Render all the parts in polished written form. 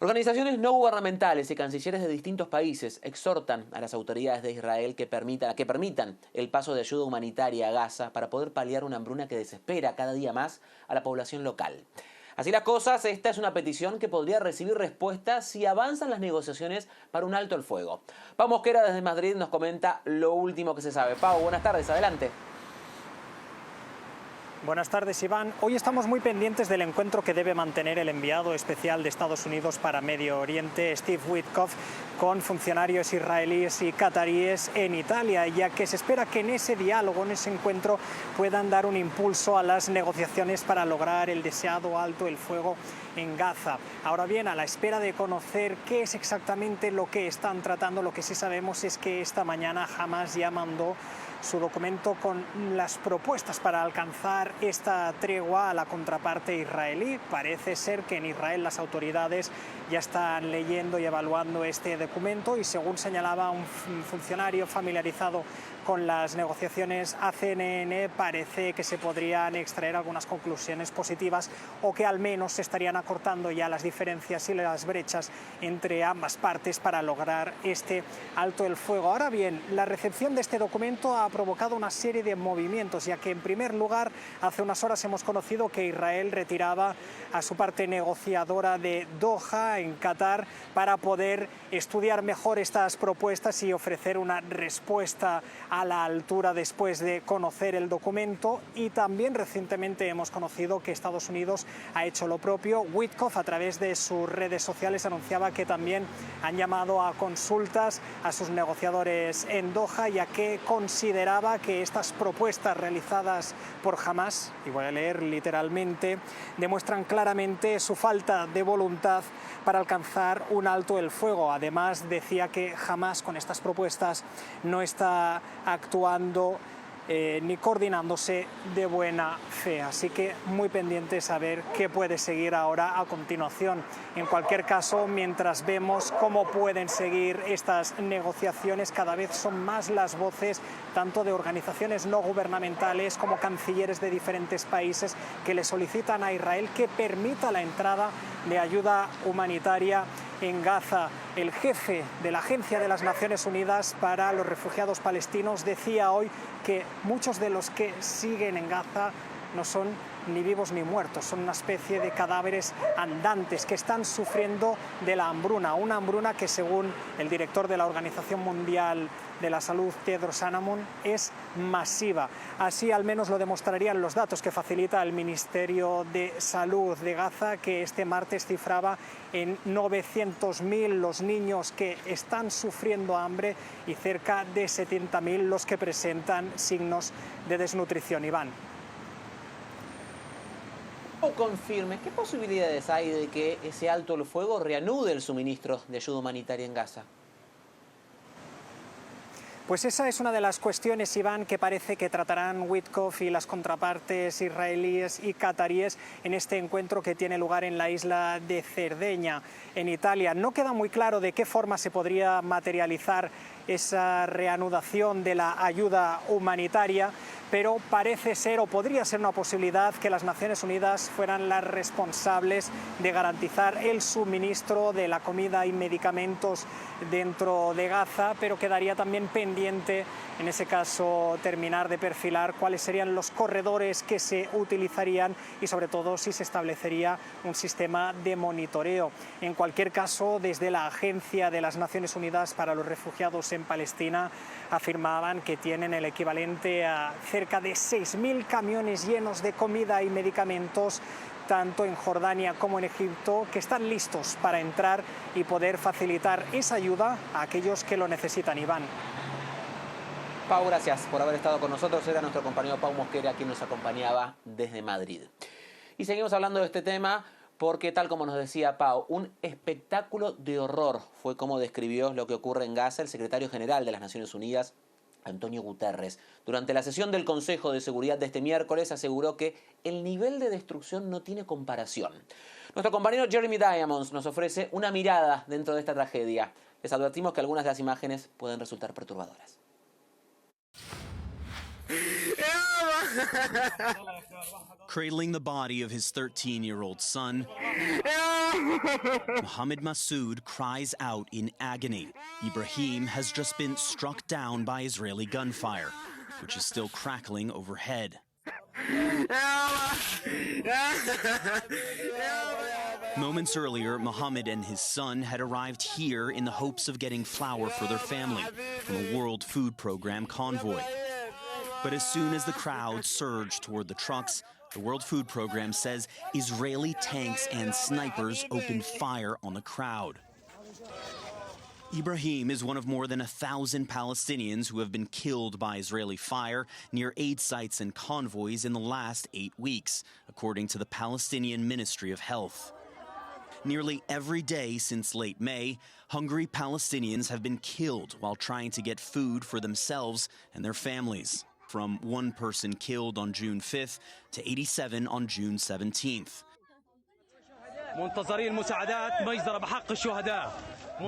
Organizaciones no gubernamentales y cancilleres de distintos países exhortan a las autoridades de Israel que permitan el paso de ayuda humanitaria a Gaza para poder paliar una hambruna que desespera cada día más a la población local. Así las cosas, esta es una petición que podría recibir respuesta si avanzan las negociaciones para un alto el fuego. Pau Mosquera desde Madrid nos comenta lo último que se sabe. Pau, buenas tardes, adelante. Buenas tardes, Iván. Hoy estamos muy pendientes del encuentro que debe mantener el enviado especial de Estados Unidos para Medio Oriente, Steve Witkoff, con funcionarios israelíes y cataríes en Italia, ya que se espera que en ese diálogo, en ese encuentro, puedan dar un impulso a las negociaciones para lograr el deseado alto el fuego en Gaza. Ahora bien, a la espera de conocer qué es exactamente lo que están tratando, lo que sí sabemos es que esta mañana Hamas ya mandó su documento con las propuestas para alcanzar esta tregua a la contraparte israelí. Parece ser que en Israel las autoridades ya están leyendo y evaluando este documento y, según señalaba un funcionario familiarizado con las negociaciones a CNN, parece que se podrían extraer algunas conclusiones positivas o que al menos se estarían acortando ya las diferencias y las brechas entre ambas partes para lograr este alto el fuego. Ahora bien, la recepción de este documento ha provocado una serie de movimientos, ya que en primer lugar hace unas horas hemos conocido que Israel retiraba a su parte negociadora de Doha en Qatar para poder estudiar mejor estas propuestas y ofrecer una respuesta a la altura después de conocer el documento. Y también recientemente hemos conocido que Estados Unidos ha hecho lo propio. Witkoff, a través de sus redes sociales, anunciaba que también han llamado a consultas a sus negociadores en Doha, ya que consideraba que estas propuestas realizadas por Hamas, y voy a leer literalmente, demuestran claramente su falta de voluntad para alcanzar un alto el fuego. Además, decía que Hamas con estas propuestas no está actuando ni coordinándose de buena fe. Así que muy pendientes a ver qué puede seguir ahora a continuación. En cualquier caso, mientras vemos cómo pueden seguir estas negociaciones, cada vez son más las voces tanto de organizaciones no gubernamentales como cancilleres de diferentes países que le solicitan a Israel que permita la entrada de ayuda humanitaria en Gaza. El jefe de la Agencia de las Naciones Unidas para los Refugiados Palestinos decía hoy que muchos de los que siguen en Gaza no son ni vivos ni muertos, son una especie de cadáveres andantes que están sufriendo de la hambruna, una hambruna que, según el director de la Organización Mundial de la Salud, Tedros Adhanom, es masiva. Así al menos lo demostrarían los datos que facilita el Ministerio de Salud de Gaza, que este martes cifraba en 900.000 los niños que están sufriendo hambre y cerca de 70.000 los que presentan signos de desnutrición. Iván. O confirme, ¿qué posibilidades hay de que ese alto el fuego reanude el suministro de ayuda humanitaria en Gaza? Pues esa es una de las cuestiones, Iván, que parece que tratarán Witkoff y las contrapartes israelíes y cataríes en este encuentro que tiene lugar en la isla de Cerdeña, en Italia. No queda muy claro de qué forma se podría materializar esa reanudación de la ayuda humanitaria, pero parece ser o podría ser una posibilidad que las Naciones Unidas fueran las responsables de garantizar el suministro de la comida y medicamentos dentro de Gaza, pero quedaría también pendiente, en ese caso, terminar de perfilar cuáles serían los corredores que se utilizarían y, sobre todo, si se establecería un sistema de monitoreo. En cualquier caso, desde la Agencia de las Naciones Unidas para los Refugiados en Palestina afirmaban que tienen el equivalente a cerca de 6.000 camiones llenos de comida y medicamentos, tanto en Jordania como en Egipto, que están listos para entrar y poder facilitar esa ayuda a aquellos que lo necesitan. Iván. Pau, gracias por haber estado con nosotros. Era nuestro compañero Pau Mosquera quien nos acompañaba desde Madrid. Y seguimos hablando de este tema porque, tal como nos decía Pau, un espectáculo de horror fue como describió lo que ocurre en Gaza el secretario general de las Naciones Unidas, Antonio Guterres. Durante la sesión del Consejo de Seguridad de este miércoles aseguró que el nivel de destrucción no tiene comparación. Nuestro compañero Jeremy Diamonds nos ofrece una mirada dentro de esta tragedia. Les advertimos que algunas de las imágenes pueden resultar perturbadoras. Cradling the body of his 13-year-old son, Mohammed Massoud cries out in agony. Ibrahim has just been struck down by Israeli gunfire, which is still crackling overhead. Moments earlier, Mohammed and his son had arrived here in the hopes of getting flour for their family from a World Food Program convoy. But as soon as the crowd surged toward the trucks, the World Food Program says Israeli tanks and snipers opened fire on the crowd. Ibrahim is one of more than 1,000 Palestinians who have been killed by Israeli fire near aid sites and convoys in the last 8 weeks, according to the Palestinian Ministry of Health. Nearly every day since late May, hungry Palestinians have been killed while trying to get food for themselves and their families. From one person killed on June 5th to 87 on June 17th.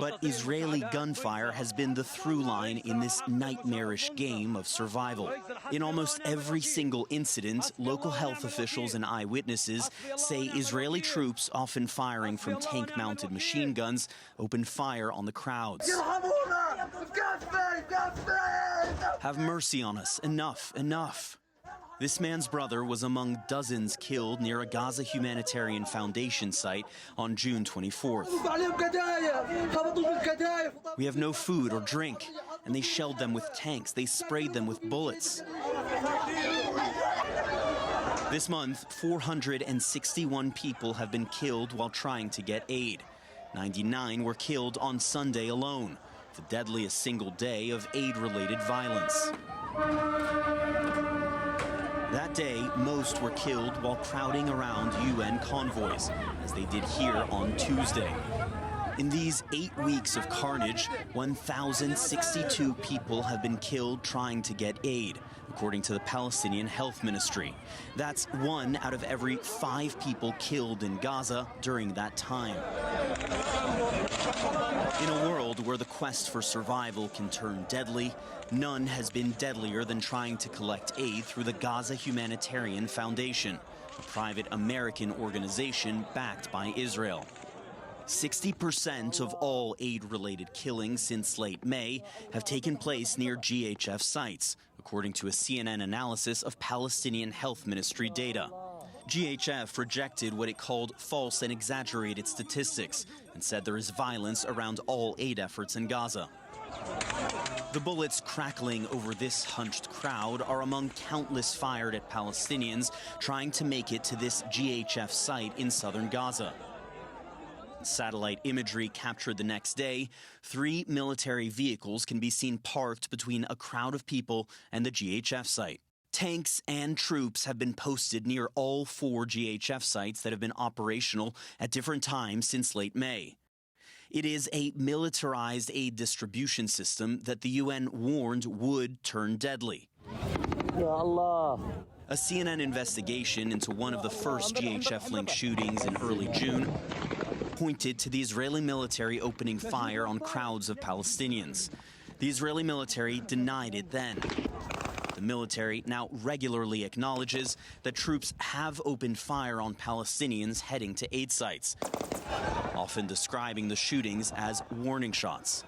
But Israeli gunfire has been the through line in this nightmarish game of survival. In almost every single incident, local health officials and eyewitnesses say Israeli troops, often firing from tank-mounted machine guns, opened fire on the crowds. Have mercy on us. Enough, enough. This man's brother was among dozens killed near a Gaza Humanitarian Foundation site on June 24th. We have no food or drink, and they shelled them with tanks. They sprayed them with bullets. This month, 461 people have been killed while trying to get aid. 99 were killed on Sunday alone, the deadliest single day of aid-related violence. That day, most were killed while crowding around UN convoys, as they did here on Tuesday. In these 8 weeks of carnage, 1,062 people have been killed trying to get aid, according to the Palestinian Health Ministry. That's 1 out of every 5 people killed in Gaza during that time. In a world where the quest for survival can turn deadly, none has been deadlier than trying to collect aid through the Gaza Humanitarian Foundation, a private American organization backed by Israel. 60% of all aid-related killings since late May have taken place near GHF sites, according to a CNN analysis of Palestinian Health Ministry data. GHF rejected what it called false and exaggerated statistics and said there is violence around all aid efforts in Gaza. The bullets crackling over this hunched crowd are among countless fired at Palestinians trying to make it to this GHF site in southern Gaza. Satellite imagery captured the next day, 3 military vehicles can be seen parked between a crowd of people and the GHF site. Tanks and troops have been posted near all 4 GHF sites that have been operational at different times since late May. It is a militarized aid distribution system that the UN warned would turn deadly. Ya Allah. A CNN investigation into one of the first GHF-linked shootings in early June pointed to the Israeli military opening fire on crowds of Palestinians. The Israeli military denied it then. The military now regularly acknowledges that troops have opened fire on Palestinians heading to aid sites, often describing the shootings as warning shots.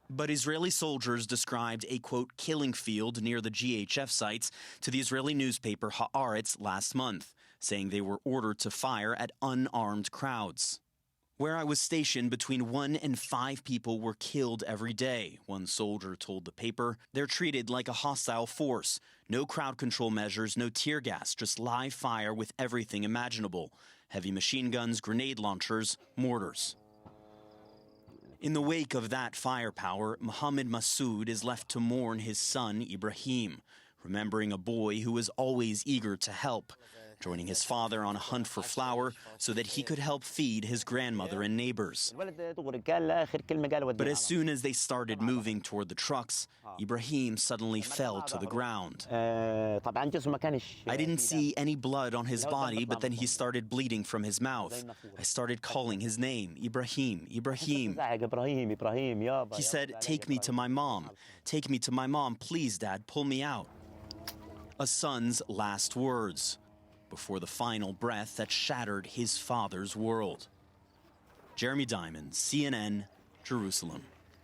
But Israeli soldiers described a, quote, killing field near the GHF sites to the Israeli newspaper Haaretz last month, saying they were ordered to fire at unarmed crowds. Where I was stationed, between 1 and 5 people were killed every day, one soldier told the paper. They're treated like a hostile force. No crowd control measures, no tear gas, just live fire with everything imaginable. Heavy machine guns, grenade launchers, mortars. In the wake of that firepower, Mohammed Massoud is left to mourn his son Ibrahim, remembering a boy who was always eager to help, joining his father on a hunt for flour so that he could help feed his grandmother and neighbors. But as soon as they started moving toward the trucks, Ibrahim suddenly fell to the ground. I didn't see any blood on his body, but then he started bleeding from his mouth. I started calling his name, Ibrahim, Ibrahim. He said, "Take me to my mom. Take me to my mom. Please, Dad, pull me out." a son's last words before the final breath that shattered his father's world. Jeremy Diamond, CNN, Jerusalem.